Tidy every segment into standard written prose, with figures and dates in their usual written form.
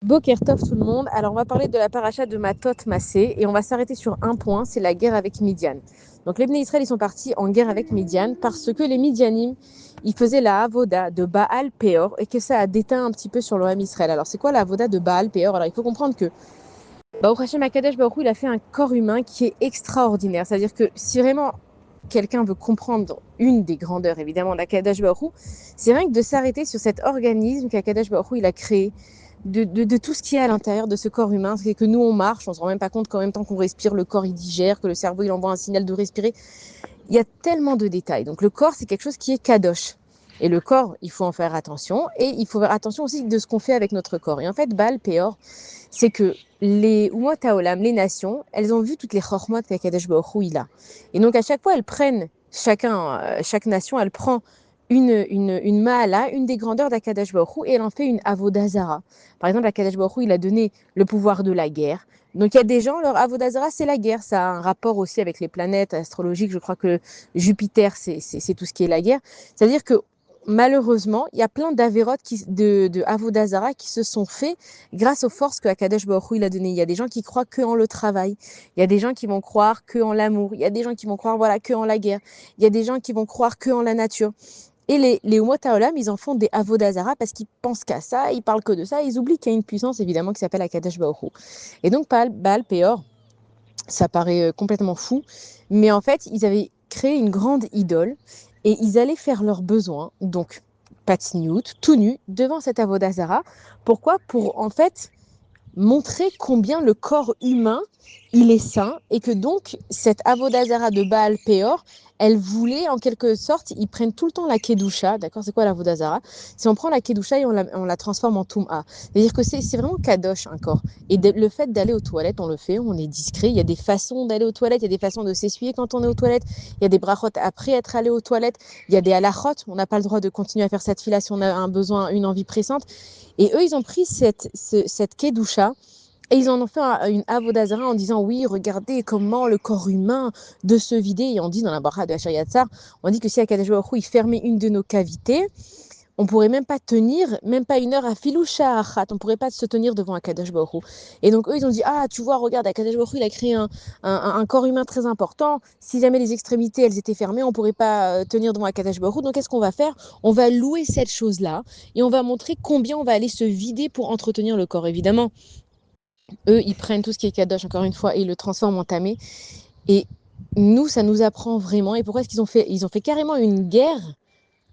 Boker Tov tout le monde. Alors on va parler de la paracha de Matot Massé et on va s'arrêter sur un point, c'est la guerre avec Midian. Donc les Bnei Israël ils sont partis en guerre avec Midian parce que les Midianim ils faisaient la avoda de Baal Peor et que ça a déteint un petit peu sur le Ham Israël. Alors c'est quoi la avoda de Baal Peor? Alors il faut comprendre que Baruch Hashem Akadosh Baruch Hu, il a fait un corps humain qui est extraordinaire. C'est-à-dire que si vraiment quelqu'un veut comprendre une des grandeurs évidemment d'Akadosh Baruch Hu, c'est rien que de s'arrêter sur cet organisme qu'Akadosh Baruch Hu il a créé de tout ce qui est à l'intérieur de ce corps humain, c'est que nous on marche, on se rend même pas compte qu'en même temps qu'on respire, le corps il digère, que le cerveau il envoie un signal de respirer. Il y a tellement de détails. Donc le corps c'est quelque chose qui est kadosh. Et le corps, il faut en faire attention. Et il faut faire attention aussi de ce qu'on fait avec notre corps. Et en fait, Baal Peor, c'est que les Umot HaOlam, les nations, elles ont vu toutes les chormot qu'Akadosh Baruch Hu il a. Et donc à chaque fois, elles prennent, chaque nation, elle prend une ma'ala, une des grandeurs d'Akadosh Baruch Hu, et elle en fait une avodazara. Par exemple, Akadosh Baruch Hu, il a donné le pouvoir de la guerre. Donc il y a des gens, leur avodazara, c'est la guerre. Ça a un rapport aussi avec les planètes astrologiques. Je crois que Jupiter, c'est tout ce qui est la guerre. C'est-à-dire que malheureusement, il y a plein d'avérotes de avodazara qui se sont faits grâce aux forces que Akadosh Baruch Hu il a données. Il y a des gens qui croient que en le travail. Il y a des gens qui vont croire que en l'amour. Il y a des gens qui vont croire voilà que en la guerre. Il y a des gens qui vont croire que en la nature. Et les Umot HaOlam, ils en font des avodazara parce qu'ils pensent qu'à ça, ils parlent que de ça. Ils oublient qu'il y a une puissance évidemment qui s'appelle Akadosh Baruch Hu. Et donc Baal Peor, ça paraît complètement fou, mais en fait, ils avaient créé une grande idole et ils allaient faire leurs besoins, donc patsniout, tout nu, devant cette avodazara. Pourquoi? Pour en fait montrer combien le corps humain il est saint et que donc cette avodazara de Baal Peor, elle voulait en quelque sorte, ils prennent tout le temps la kedusha, d'accord? C'est quoi l'avodazara? Si on prend la kedusha et on la transforme en tum'a, c'est-à-dire que c'est vraiment kadosh un corps. Et le fait d'aller aux toilettes, on le fait, on est discret. Il y a des façons d'aller aux toilettes, il y a des façons de s'essuyer quand on est aux toilettes, il y a des brachot après être allé aux toilettes, il y a des halachot, on n'a pas le droit de continuer à faire cette fila si on a un besoin, une envie pressante. Et eux, ils ont pris cette kedusha et ils en ont fait une avodazara en disant oui, regardez comment le corps humain de se vider. Et on dit dans la bracha de Asher Yatzar, on dit que si Akadosh Baruch Hu il fermait une de nos cavités, on pourrait même pas tenir, même pas une heure à filoucha achat, on pourrait pas se tenir devant Akadosh Baruch Hu. Et donc eux, ils ont dit ah, tu vois, regarde, Akadosh Baruch Hu il a créé un corps humain très important. Si jamais les extrémités elles étaient fermées, on pourrait pas tenir devant Akadosh Baruch Hu. Donc qu'est-ce qu'on va faire? On va louer cette chose-là et on va montrer combien on va aller se vider pour entretenir le corps. Évidemment, eux, ils prennent tout ce qui est kadosh, encore une fois, et ils le transforment en tamé. Et nous, ça nous apprend vraiment. Et pourquoi est-ce qu'ils ont fait? Ils ont fait carrément une guerre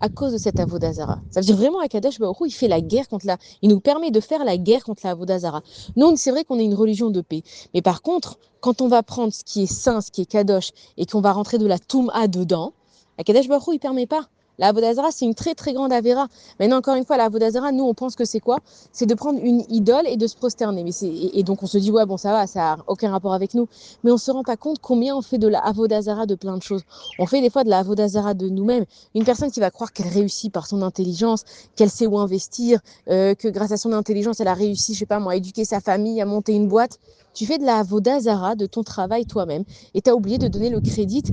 à cause de cette avodazara. Ça veut dire vraiment, Akadosh Baruch Hu, il fait la guerre contre la... Il nous permet de faire la guerre contre la avodazara. Nous, c'est vrai qu'on est une religion de paix. Mais par contre, quand on va prendre ce qui est saint, ce qui est kadosh, et qu'on va rentrer de la toum'a dedans, Akadosh Baruch Hu, il permet pas. La avodazara, c'est une très très grande avéra. Maintenant, encore une fois, la avodazara, nous, on pense que c'est quoi? C'est de prendre une idole et de se prosterner. Et donc, on se dit, ouais, bon, ça va, ça n'a aucun rapport avec nous. Mais on ne se rend pas compte combien on fait de la avodazara de plein de choses. On fait des fois de la avodazara de nous-mêmes. Une personne qui va croire qu'elle réussit par son intelligence, qu'elle sait où investir, que grâce à son intelligence, elle a réussi, je sais pas moi, à éduquer sa famille, à monter une boîte. Tu fais de la avodazara de ton travail toi-même et tu as oublié de donner le crédit,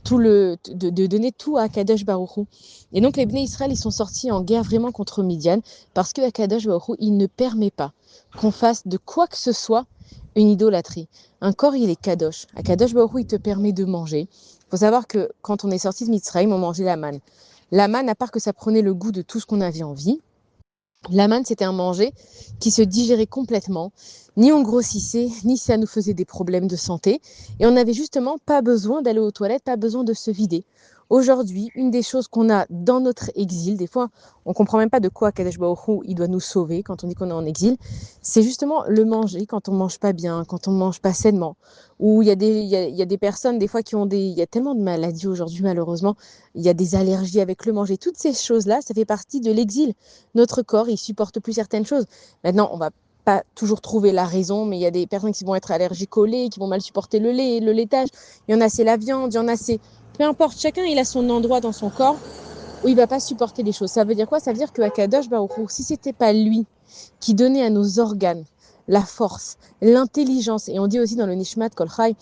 de donner tout à Kadosh Baruch Hu. Et donc les Bnei Israël, ils sont sortis en guerre vraiment contre Midian parce que Kadosh Baruch Hu, il ne permet pas qu'on fasse de quoi que ce soit une idolâtrie. Un corps, il est Kadosh. À Kadosh Baruch Hu, il te permet de manger. Il faut savoir que quand on est sorti de Mitzrayim, on mangeait la manne. La manne, à part que ça prenait le goût de tout ce qu'on avait envie, la manne, c'était un manger qui se digérait complètement. Ni on grossissait, ni ça nous faisait des problèmes de santé. Et on n'avait justement pas besoin d'aller aux toilettes, pas besoin de se vider. Aujourd'hui, une des choses qu'on a dans notre exil, des fois, on ne comprend même pas de quoi Kadesh Baruch Hu, il doit nous sauver quand on dit qu'on est en exil, c'est justement le manger quand on ne mange pas bien, quand on ne mange pas sainement. Ou il y a des personnes, des fois, il y a tellement de maladies aujourd'hui, malheureusement, il y a des allergies avec le manger. Toutes ces choses-là, ça fait partie de l'exil. Notre corps, il supporte plus certaines choses. Maintenant, on va pas toujours trouver la raison, mais il y a des personnes qui vont être allergiques au lait, qui vont mal supporter le lait, le laitage. Il y en a, c'est la viande, il y en a, c'est... Peu importe, chacun, il a son endroit dans son corps où il va pas supporter les choses. Ça veut dire quoi? Ça veut dire que Akadosh Baruch Hu, si c'était pas lui qui donnait à nos organes la force, l'intelligence, et on dit aussi dans le Nishmat Kol Chai,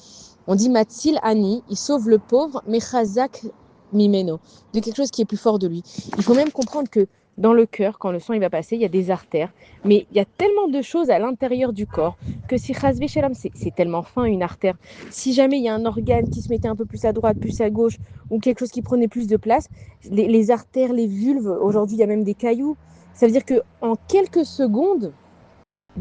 on dit Matzil Ani, il sauve le pauvre, mais Chazak Mimeno, de quelque chose qui est plus fort de lui. Il faut même comprendre que dans le cœur, quand le sang il va passer, il y a des artères. Mais il y a tellement de choses à l'intérieur du corps que si Chazvé Shalom, c'est tellement fin une artère. Si jamais il y a un organe qui se mettait un peu plus à droite, plus à gauche, ou quelque chose qui prenait plus de place, les artères, les vulves, aujourd'hui il y a même des cailloux. Ça veut dire qu'en quelques secondes,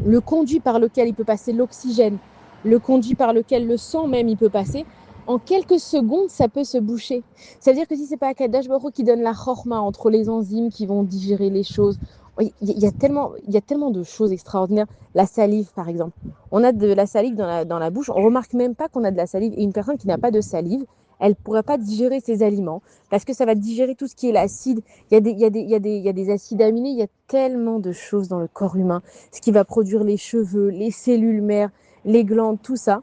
le conduit par lequel il peut passer l'oxygène, le conduit par lequel le sang même il peut passer, en quelques secondes, ça peut se boucher. Ça veut dire que si c'est pas Akadosh Baruch Hu qui donne la chorma entre les enzymes qui vont digérer les choses, il y a tellement de choses extraordinaires. La salive, par exemple. On a de la salive dans la bouche. On remarque même pas qu'on a de la salive. Et une personne qui n'a pas de salive, elle ne pourra pas digérer ses aliments parce que ça va digérer tout ce qui est l'acide. Il y a des acides aminés. Il y a tellement de choses dans le corps humain. Ce qui va produire les cheveux, les cellules mères, les glandes, tout ça.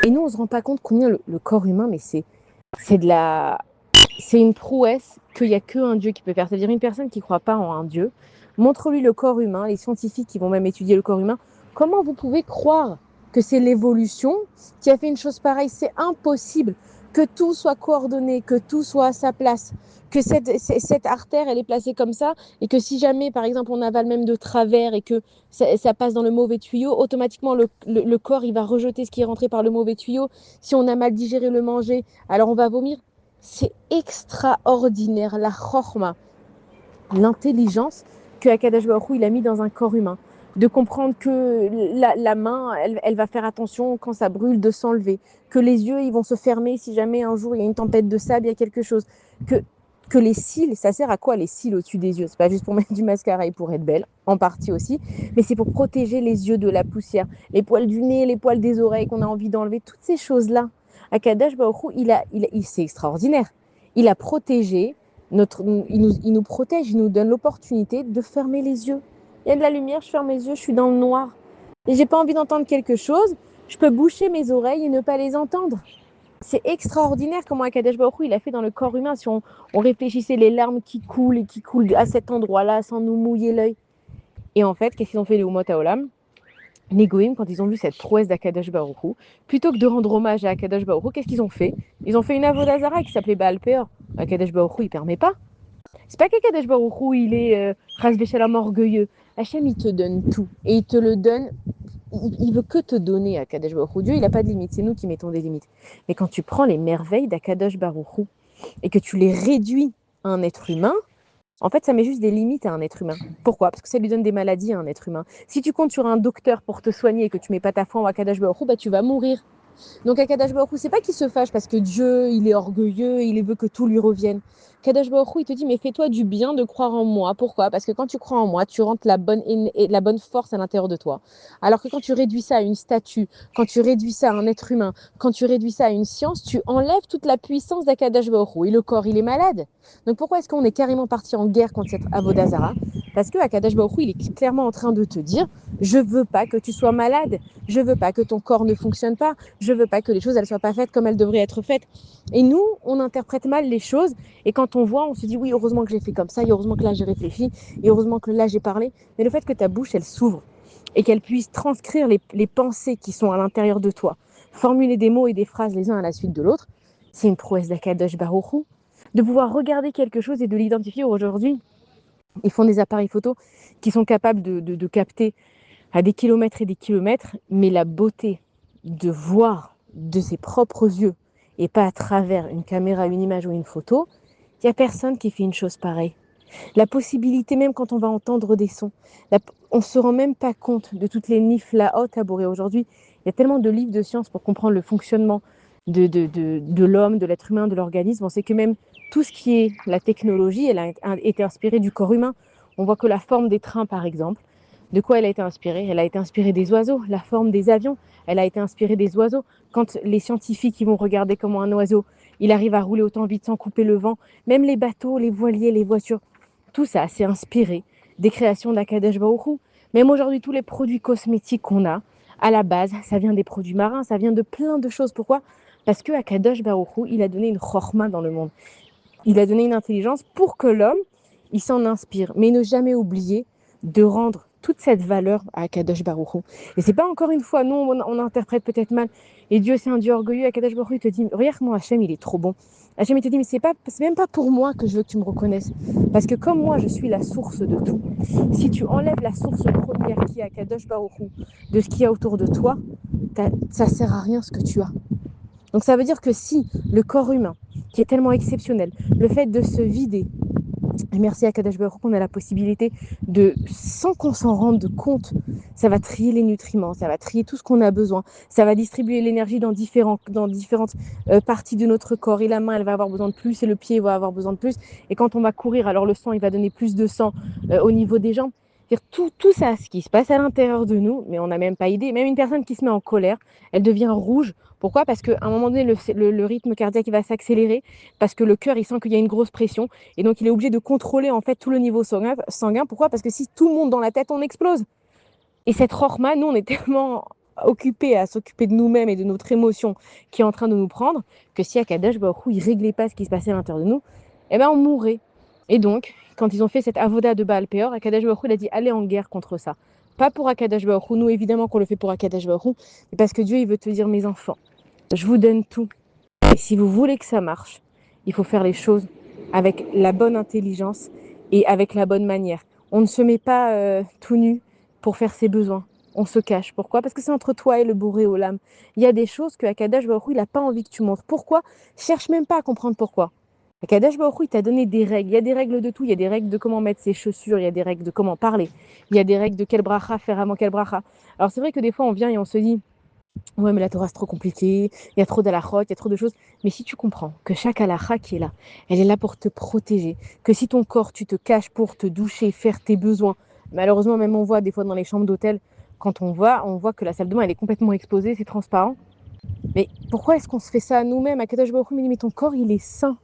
Et nous, on ne se rend pas compte combien le corps humain, mais c'est de la, c'est une prouesse qu'il n'y a qu'un Dieu qui peut faire. C'est-à-dire une personne qui ne croit pas en un Dieu, montre-lui le corps humain, les scientifiques qui vont même étudier le corps humain. Comment vous pouvez croire que c'est l'évolution qui a fait une chose pareille? C'est impossible que tout soit coordonné, que tout soit à sa place, que cette artère, elle est placée comme ça, et que si jamais, par exemple, on avale même de travers et que ça passe dans le mauvais tuyau, automatiquement, le corps, il va rejeter ce qui est rentré par le mauvais tuyau. Si on a mal digéré le manger, alors on va vomir. C'est extraordinaire, la chorma, l'intelligence que Akadosh Baruch Hu, il a mis dans un corps humain. De comprendre que la main, elle va faire attention quand ça brûle de s'enlever. Que les yeux, ils vont se fermer si jamais un jour il y a une tempête de sable, il y a quelque chose. Que les cils, ça sert à quoi les cils au-dessus des yeux? C'est pas juste pour mettre du mascara et pour être belle, en partie aussi, mais c'est pour protéger les yeux de la poussière, les poils du nez, les poils des oreilles qu'on a envie d'enlever, toutes ces choses-là. Akadosh Baruch Hu, c'est extraordinaire. Il a protégé il nous protège, il nous donne l'opportunité de fermer les yeux. Il y a de la lumière, je ferme les yeux, je suis dans le noir. Et j'ai pas envie d'entendre quelque chose, je peux boucher mes oreilles et ne pas les entendre. C'est extraordinaire comment Akadosh Baruch Hu, il a fait dans le corps humain. Si on réfléchissait les larmes qui coulent et qui coulent à cet endroit-là sans nous mouiller l'œil. Et en fait, qu'est-ce qu'ils ont fait les Umot Haolam? Les Goïms, quand ils ont vu cette prouesse d'Akadosh Baruch Hu, plutôt que de rendre hommage à Akadosh Baruch Hu, qu'est-ce qu'ils ont fait? Ils ont fait une Avodah Zarah qui s'appelait Baal Peor. Akadosh Baruch Hu, il permet pas. C'est pas qu'Akadosh Baruch Hu, il est Ras Veshalom orgueilleux. Hachem, il te donne tout. Et il te le donne, il veut que te donner à Akadosh Baruch Hu. Dieu, il n'a pas de limites, c'est nous qui mettons des limites. Mais quand tu prends les merveilles d'Akadosh Baruch Hu et que tu les réduis à un être humain, en fait, ça met juste des limites à un être humain. Pourquoi? Parce que ça lui donne des maladies à un être humain. Si tu comptes sur un docteur pour te soigner et que tu mets pas ta foi en Akadosh Baruch Hu, bah, tu vas mourir. Donc Akadosh Baruch Hu, c'est pas qu'il se fâche parce que Dieu, il est orgueilleux, il veut que tout lui revienne. Akadosh Baruch Hu, il te dit, mais fais-toi du bien de croire en moi. Pourquoi? Parce que quand tu crois en moi, tu rentres la bonne force à l'intérieur de toi. Alors que quand tu réduis ça à une statue, quand tu réduis ça à un être humain, quand tu réduis ça à une science, tu enlèves toute la puissance d'Akadosh Baruch Hu. Et le corps, il est malade. Donc pourquoi est-ce qu'on est carrément parti en guerre contre cette Avodah Zarah? Parce que Akadosh Baruch Hu, il est clairement en train de te dire, je veux pas que tu sois malade, je veux pas que ton corps ne fonctionne pas, je veux pas que les choses elles soient pas faites comme elles devraient être faites. Et nous, on interprète mal les choses et quand on voit, on se dit oui, heureusement que j'ai fait comme ça, et heureusement que là j'ai réfléchi, et heureusement que là j'ai parlé. Mais le fait que ta bouche elle s'ouvre et qu'elle puisse transcrire les pensées qui sont à l'intérieur de toi, formuler des mots et des phrases les uns à la suite de l'autre, c'est une prouesse d'Akadosh Baruch Hu. De pouvoir regarder quelque chose et de l'identifier aujourd'hui. Ils font des appareils photo qui sont capables de capter à des kilomètres et des kilomètres, mais la beauté de voir de ses propres yeux et pas à travers une caméra, une image ou une photo, il n'y a personne qui fait une chose pareille. La possibilité, même quand on va entendre des sons, on ne se rend même pas compte de toutes les niflaot à aujourd'hui. Il y a tellement de livres de science pour comprendre le fonctionnement de l'homme, de l'être humain, de l'organisme. On sait que même tout ce qui est la technologie, elle a été inspirée du corps humain. On voit que la forme des trains, par exemple, de quoi elle a été inspirée? Elle a été inspirée des oiseaux. La forme des avions, elle a été inspirée des oiseaux. Quand les scientifiques ils vont regarder comment un oiseau, il arrive à rouler autant vite sans couper le vent, même les bateaux, les voiliers, les voitures, tout ça, c'est inspiré des créations d'Akadosh Baruch Hu. Même aujourd'hui, tous les produits cosmétiques qu'on a, à la base, ça vient des produits marins, ça vient de plein de choses. Pourquoi? Parce que Akadosh Baruch Hu, il a donné une chorma dans le monde. Il a donné une intelligence pour que l'homme, il s'en inspire. Mais ne jamais oublier de rendre toute cette valeur à Kadosh Baruch Hu. Et c'est pas encore une fois, nous on interprète peut-être mal. Et Dieu c'est un Dieu orgueilleux. Kadosh Baruch Hu il te dit, regarde-moi Hachem, il est trop bon. Hachem il te dit, mais c'est même pas pour moi que je veux que tu me reconnaisses. Parce que comme moi je suis la source de tout, si tu enlèves la source première qui est à Kadosh Baruch Hu, de ce qu'il y a autour de toi, ça sert à rien ce que tu as. Donc ça veut dire que si le corps humain, qui est tellement exceptionnel, le fait de se vider, et merci à Kadosh Baruch Hu qu'on a la possibilité de, sans qu'on s'en rende compte, ça va trier les nutriments, ça va trier tout ce qu'on a besoin, ça va distribuer l'énergie dans différentes parties de notre corps. Et la main, elle va avoir besoin de plus, et le pied va avoir besoin de plus. Et quand on va courir, alors le sang, il va donner plus de sang au niveau des jambes. Tout ça, ce qui se passe à l'intérieur de nous, mais on n'a même pas idée. Même une personne qui se met en colère, elle devient rouge. Pourquoi? Parce qu'à un moment donné, le rythme cardiaque il va s'accélérer, parce que le cœur, il sent qu'il y a une grosse pression. Et donc, il est obligé de contrôler en fait tout le niveau sanguin. Pourquoi? Parce que si tout le monde dans la tête, on explose. Et cette chorma, nous, on est tellement occupés à s'occuper de nous-mêmes et de notre émotion qui est en train de nous prendre, que si Akadosh Baruch Hu, il réglait pas ce qui se passait à l'intérieur de nous, eh ben on mourrait. Et donc, quand ils ont fait cette avoda de Baal Peor, Akadosh Baruch Hu, il a dit allez en guerre contre ça. Pas pour Akadosh Baruch Hu, nous évidemment qu'on le fait pour Akadosh Baruch Hu, mais parce que Dieu, il veut te dire mes enfants, je vous donne tout. Et si vous voulez que ça marche, il faut faire les choses avec la bonne intelligence et avec la bonne manière. On ne se met pas tout nu pour faire ses besoins. On se cache. Pourquoi? Parce que c'est entre toi et le Boré Olam. Il y a des choses que Akadosh Baruch Hu, il n'a pas envie que tu montres. Pourquoi? Cherche même pas à comprendre pourquoi. Akadosh Baruch Hu, il t'a donné des règles. Il y a des règles de tout. Il y a des règles de comment mettre ses chaussures. Il y a des règles de comment parler. Il y a des règles de quel bracha faire avant quel bracha. Alors c'est vrai que des fois, on vient et on se dit ouais, mais la Torah, c'est trop compliqué, il y a trop d'halachot, il y a trop de choses. Mais si tu comprends que chaque halacha qui est là, elle est là pour te protéger, que si ton corps, tu te caches pour te doucher, faire tes besoins, malheureusement, même on voit des fois dans les chambres d'hôtel, quand on voit que la salle de bain, elle est complètement exposée, c'est transparent. Mais pourquoi est-ce qu'on se fait ça à nous-mêmes? À Kadosh Baruch Hu, mais ton corps, il est sain.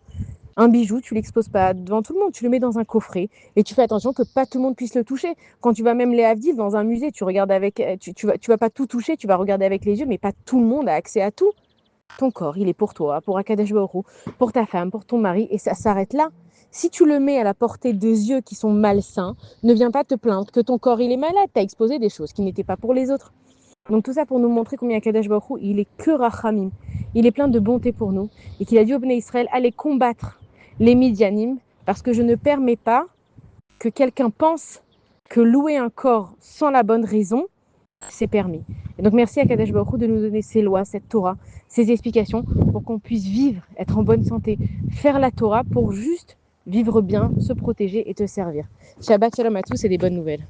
Un bijou, tu l'exposes pas devant tout le monde, tu le mets dans un coffret et tu fais attention que pas tout le monde puisse le toucher. Quand tu vas même les Havdil dans un musée, tu regardes avec, tu vas pas tout toucher, tu vas regarder avec les yeux, mais pas tout le monde a accès à tout. Ton corps, il est pour toi, pour Akadosh Baruch Hu, pour ta femme, pour ton mari, et ça s'arrête là. Si tu le mets à la portée de yeux qui sont malsains, ne viens pas te plaindre que ton corps il est malade, tu as exposé des choses qui n'étaient pas pour les autres. Donc tout ça pour nous montrer combien Akadosh Baruch Hu, il est que Rachamim, il est plein de bonté pour nous, et qu'il a dit au Bnei Israël, allez combattre les Midianim, parce que je ne permets pas que quelqu'un pense que louer un corps sans la bonne raison, c'est permis. Et donc merci à Kadesh Baruch Hu de nous donner ces lois, cette Torah, ces explications, pour qu'on puisse vivre, être en bonne santé, faire la Torah pour juste vivre bien, se protéger et te servir. Shabbat shalom à tous et des bonnes nouvelles.